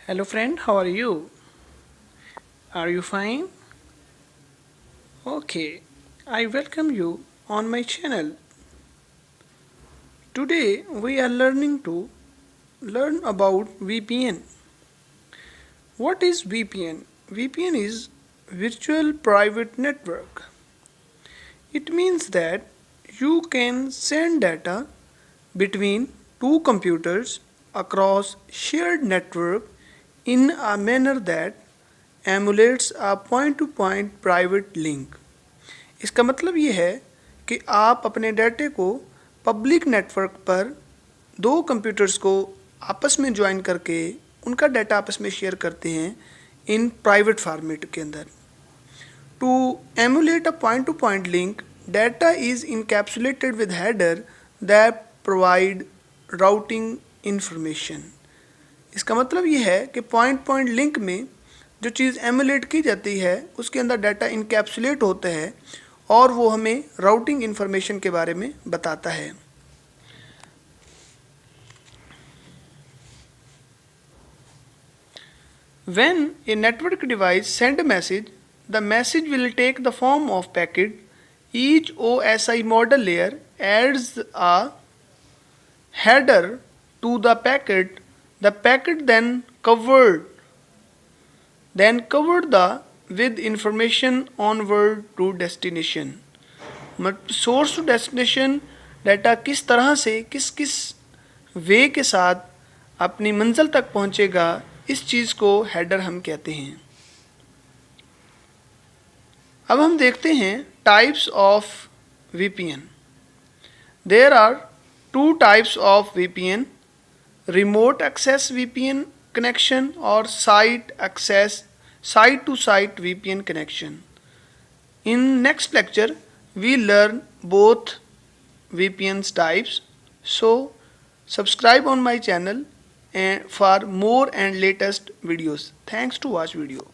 Hello friend, how are you? Are you fine? Okay, I welcome you on my channel. Today we are learning to learn about VPN. What is VPN? VPN is virtual private network. It means that you can send data between two computers across shared network in a manner that emulates a point-to-point private link. इसका मतलब ये है कि आप अपने डाटे को public network पर दो कंप्यूटर्स को आपस में ज्वाइन करके उनका डाटा आपस में शेयर करते हैं इन प्राइवेट फॉर्मेट के अंदर. To emulate a point to point link, data is encapsulated with header that provide routing information. इसका मतलब ये है कि पॉइंट पॉइंट लिंक में जो चीज़ एमुलेट की जाती है उसके अंदर डाटा इनकैप्सुलेट होता है और वो हमें राउटिंग इन्फॉर्मेशन के बारे में बताता है. When a network device send a message, the message will take the form of packet. Each OSI model layer adds a header to the packet. The packet then covered the with information onward to destination. Source to destination data किस तरह से किस किस वे के साथ अपनी मंजिल तक पहुंचेगा, इस चीज़ को हेडर हम कहते हैं. अब हम देखते हैं types of VPN. There are two types of VPN: remote access VPN connection or site to site VPN connection. In next lecture we learn both VPN's types. So subscribe on my channel and for more and latest videos. Thanks to watch video.